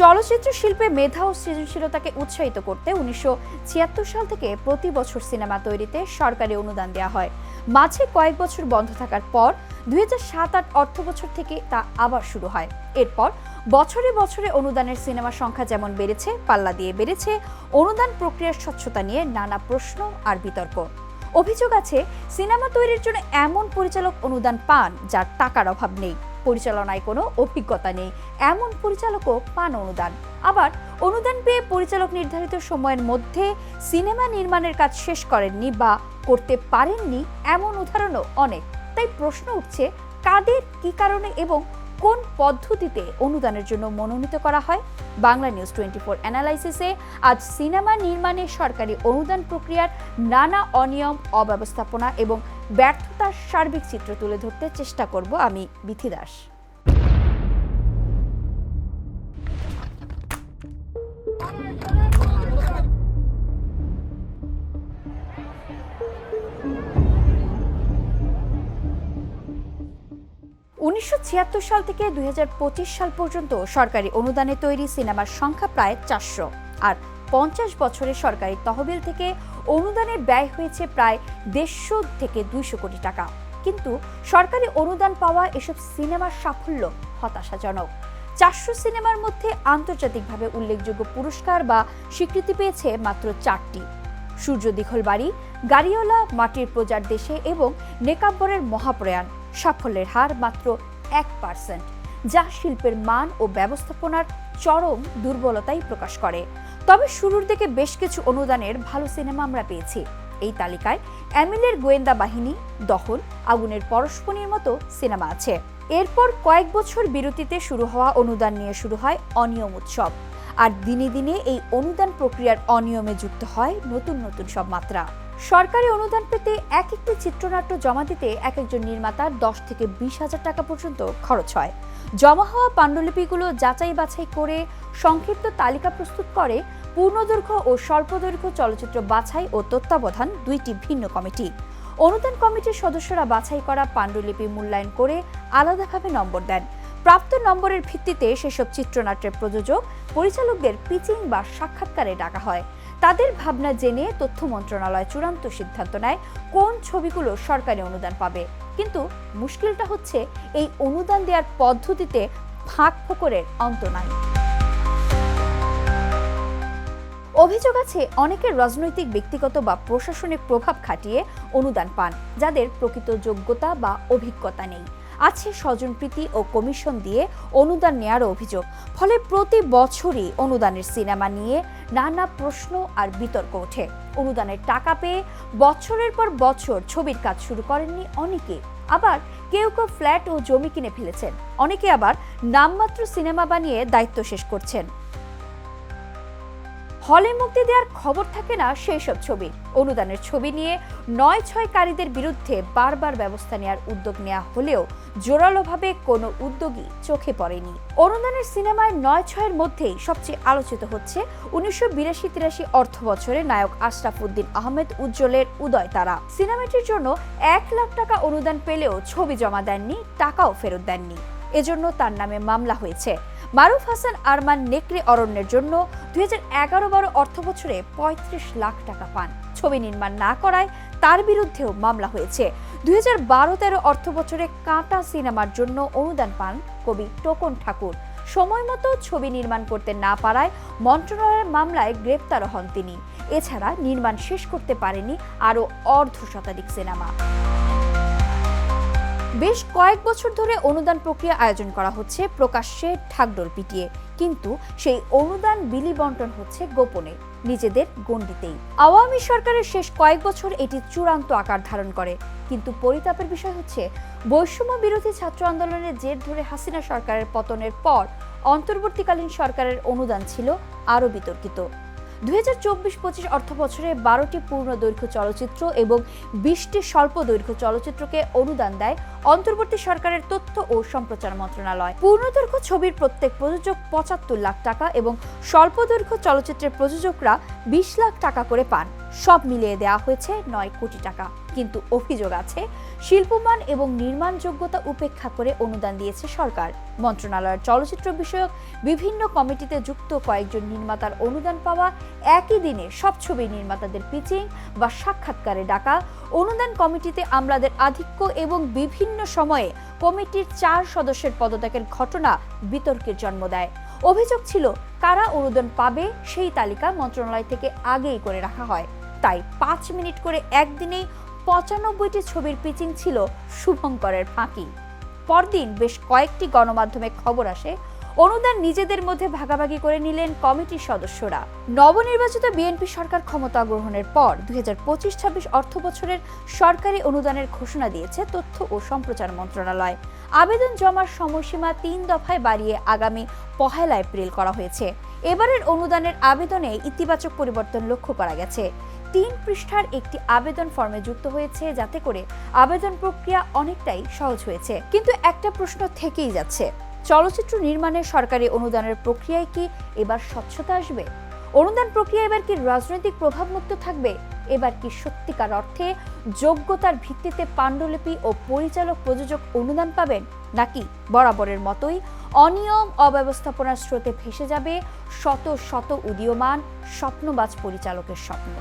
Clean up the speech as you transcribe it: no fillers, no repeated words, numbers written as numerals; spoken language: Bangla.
চলচ্চিত্র শিল্পে মেধা ও সৃজনশীলতাকে উৎসাহিত করতে ১৯৭৬ সাল থেকে প্রতি বছর সিনেমা তৈরিতে সরকারি অনুদান দেওয়া হয়। মাঝে কয়েক বছর বন্ধ থাকার পর ২০০৭-৮ অর্থবছর থেকে তা আবার শুরু হয়। এরপর বছরে বছরে অনুদানের সিনেমা সংখ্যা যেমন বেড়েছে, পাল্লা দিয়ে বেড়েছে অনুদান প্রক্রিয়ার স্বচ্ছতা নিয়ে নানা প্রশ্ন আর বিতর্ক। অভিযোগ আছে, সিনেমা তৈরির জন্য এমন পরিচালক অনুদান পান যার টাকার অভাব নেই, পরিচালনায় কোনো অভিজ্ঞতা নেই, এমন পরিচালকও পান অনুদান। আবার অনুদান পেয়ে পরিচালক নির্ধারিত সময়ের মধ্যে সিনেমা নির্মাণের কাজ শেষ করেননি বা করতে পারেননি, এমন উদাহরণও অনেক। তাই প্রশ্ন উঠছে, কাদের, কি কারণে এবং কোন পদ্ধতিতে অনুদানের জন্য মনোনীত করা হয়? বাংলা নিউজ 24 অ্যানালাইসিসে আজ সিনেমা নির্মাণে সরকারি অনুদান প্রক্রিয়ার নানা অনিয়ম, অব্যবস্থাপনা এবং ব্যর্থতার সার্বিক চিত্র তুলে ধরতে চেষ্টা করব আমি, বিথি দাস। ১৯৭৬ সাল থেকে ২০২৫ সাল পর্যন্ত সরকারি অনুদানে তৈরি সিনেমার সংখ্যা প্রায় ৪০০, আর ৫০ বছরে সরকারি তহবিল থেকে অনুদানে ব্যয় হয়েছে প্রায় ১৫০ থেকে ২০০ কোটি টাকা। কিন্তু সরকারি অনুদান পাওয়া এসব সিনেমার সাফল্য হতাশাজনক। ৪০০ সিনেমার মধ্যে আন্তর্জাতিকভাবে উল্লেখযোগ্য পুরস্কার বা স্বীকৃতি পেয়েছে মাত্র ৪টি: সূর্য দীঘল বাড়ি, গাড়িওয়ালা, মাটির প্রজার দেশে এবং নেকাব্বরের মহাপ্রয়াণ। সাফল্যের হার মাত্র ১%, যা শিল্পের মান ও ব্যবস্থাপনার চরম দুর্বলতাই প্রকাশ করে। তবে শুরুর দিকে বেশ কিছু অনুদানের ভালো সিনেমা আমরা পেয়েছি। এই তালিকায় এমিলের গোয়েন্দা বাহিনী, দহন, আগুনের পরশমণির মতো সিনেমা আছে। এরপর কয়েক বছর বিরতিতে শুরু হওয়া অনুদান নিয়ে শুরু হয় অনিয়ম উৎসব, আর দিনে দিনে এই অনুদান প্রক্রিয়ার অনিয়মে যুক্ত হয় নতুন নতুন সব মাত্রা। সরকারি অনুদান পেতে এক একটি চিত্রনাট্য জমা দিতে এক একজন নির্মাতার ১০ থেকে ২০ হাজার টাকা পর্যন্ত খরচ হয়। জমা হওয়া পাণ্ডুলিপিগুলো যাচাই বাছাই করে সংক্ষিপ্ত তালিকা প্রস্তুত করে পূর্ণদৈর্ঘ্য ও স্বল্পদৈর্ঘ্য চলচ্চিত্র বাছাই ও তত্ত্বাবধান দুইটি ভিন্ন কমিটি। অনুদান কমিটির সদস্যরা বাছাই করা পাণ্ডুলিপি মূল্যায়ন করে আলাদাভাবে নম্বর দেন। প্রাপ্ত নম্বরের ভিত্তিতে সেসব চিত্রনাট্যের প্রযোজক, পরিচালকদের পিচিং বা সাক্ষাৎকারে ডাকা হয়। তাদের ভাবনা জেনে তথ্য মন্ত্রণালয় চূড়ান্ত সিদ্ধান্ত নেয় কোন ছবিগুলো সরকারি অনুদান পাবে। কিন্তু মুশকিলটা হচ্ছে, এই অনুদান দেওয়ার পদ্ধতিতে ফাঁক ফোকরের অন্ত নাই। অভিযোগ আছে, অনেকের রাজনৈতিক, ব্যক্তিগত বা প্রশাসনিক প্রভাব খাটিয়ে অনুদান পান, যাদের প্রকৃত যোগ্যতা বা অভিজ্ঞতা নেই। আছে স্বজনপ্রীতি ও কমিশন দিয়ে অনুদান নেওয়ার অভিযোগ। ফলে প্রতি বছরই অনুদানের সিনেমা নিয়ে নানা প্রশ্ন আর বিতর্ক ওঠে। অনুদানের টাকা পেয়ে বছরের পর বছর ছবির কাজ শুরু করেননি অনেকে। আবার কেউ কেউ ফ্ল্যাট ও জমি কিনে ফেলেছেন। অনেকে আবার নামমাত্র সিনেমা বানিয়ে দায়িত্ব শেষ করছেন। হলে মুক্তি দেওয়ার খবর থাকে না সেই সব ছবি। অনুদানের ছবি নিয়ে ৯/৬কারীদের বিরুদ্ধে বারবার ব্যবস্থা নেওয়ার উদ্যোগ নেওয়া হলেও জোরালোভাবে কোনো উদ্যোগই চোখে পড়েনি। অনুদানের সিনেমায় ৯/৬-এর মধ্যেই সবচেয়ে আলোচিত হচ্ছে ১৯৮২-৮৩ অর্থ বছরে নায়ক আশরাফ উদ্দিন আহমেদ উজ্জ্বলের উদয় তারা। সিনেমাটির জন্য ১ লাখ টাকা অনুদান পেলেও ছবি জমা দেননি, টাকাও ফেরত দেননি। এজন্য তার নামে মামলা হয়েছে। মারুফ হাসান আরমান নেকড়ে অরণ্যের জন্য ২০১১-১২ অর্থ বছরে ৩৫ লাখ টাকা পান। ছবি নির্মাণ না করায় তার বিরুদ্ধেও মামলা হয়েছে। ২০১২-১৩ অর্থ বছরে কাঁটা সিনেমার জন্য অনুদান পান কবি টোকন ঠাকুর। সময় মতো ছবি নির্মাণ করতে না পারায় মন্ত্রণালয়ের মামলায় গ্রেপ্তার হন তিনি। এছাড়া নির্মাণ শেষ করতে পারেনি আরও অর্ধশতাধিক সিনেমা। বেশ কয়েক বছর ধরে অনুদান প্রক্রিয়া আয়োজন করা হচ্ছে প্রকাশ্যে ঢাকঢোল পিটিয়ে, কিন্তু সেই অনুদান বিলি বন্টন হচ্ছে গোপনে, নিজেদের গণ্ডিতেই। আওয়ামী সরকারের শেষ কয়েক বছর এটি চূড়ান্ত আকার ধারণ করে। কিন্তু পরিতাপের বিষয় হচ্ছে, বৈষম্য বিরোধী ছাত্র আন্দোলনের জের ধরে হাসিনা সরকারের পতনের পর অন্তর্বর্তীকালীন সরকারের অনুদান ছিল আরও বিতর্কিত। ২০২৪-২৫ অর্থ বছরে ১২টি পূর্ণ দৈর্ঘ্য চলচ্চিত্র এবং 20টি স্বল্প দৈর্ঘ্য চলচ্চিত্রকে অনুদান দেয় অন্তর্বর্তী সরকারের তথ্য ও সম্প্রচার মন্ত্রণালয়। পূর্ণদৈর্ঘ্য ছবির প্রত্যেক প্রযোজক ৭৫ লাখ টাকা এবং স্বল্প দৈর্ঘ্য চলচ্চিত্রের প্রযোজকরা ২০ লাখ টাকা করে পান। সব মিলিয়ে দেওয়া হয়েছে 9 কোটি টাকা। কিন্তু অভিযোগ আছে, শিল্পমান এবং নির্মাণ যোগ্যতা উপেক্ষা করে অনুদান দিয়েছে সরকার। মন্ত্রণালয়ের চলচ্চিত্র বিষয়ক বিভিন্ন কমিটিতে যুক্ত কয়েকজন নির্মাতার অনুদান পাওয়া, একই দিনে সব ছবি নির্মাতাদের পিচিং বা সাক্ষাৎকারে ডাকা, অনুদান কমিটিতে আমলাদের আধিক্য এবং বিভিন্ন সময়ে কমিটির 4 সদস্যের পদত্যাগের ঘটনা বিতর্কের জন্ম দেয়। অভিযোগ ছিল, কারা অনুদান পাবে সেই তালিকা মন্ত্রণালয় থেকে আগেই করে রাখা হয়। তাই 5 মিনিট করে একদিনেই 95টি ছবির পিচিং ছিল শুভঙ্করের ফাঁকি। পরদিন বেশ কয়েকটি গণমাধ্যমে খবর আসে, অনুদান নিজেদের মধ্যে ভাগাভাগি করে নিলেন কমিটির সদস্যরা। নবনির্বাচিত বিএনপি সরকার ক্ষমতা গ্রহণের পর 2025-26 অর্থ বছরের সরকারি অনুদানের ঘোষণা দিয়েছে তথ্য ও সম্প্রচার মন্ত্রণালয়। আবেদন জমার সময়সীমা 3 দফায় বাড়িয়ে আগামী 1 এপ্রিল করা হয়েছে। এবারের অনুদানের আবেদনে ইতিবাচক পরিবর্তন লক্ষ্য করা গেছে। 3 পৃষ্ঠার একটি আবেদন ফর্মে যুক্ত হয়েছে, যাতে করে আবেদন প্রক্রিয়া অনেকটাই সহজ হয়েছে। কিন্তু একটা প্রশ্ন থেকেই যাচ্ছে, চলচ্চিত্র নির্মাণের সরকারি অনুদানের প্রক্রিয়ায় কি এবার স্বচ্ছতা আসবে? অনুদান প্রক্রিয়া এবার কি রাজনৈতিক প্রভাবমুক্ত থাকবে? এবার কি সত্যিকার অর্থে যোগ্যতার ভিত্তিতে পাণ্ডুলিপি ও পরিচালক প্রযোজক অনুদান পাবেন, নাকি বরাবরের মতোই অনিয়ম অব্যবস্থাপনার স্রোতে ভেসে যাবে শত শত উদীয়মান স্বপ্নবাজ পরিচালকের স্বপ্ন?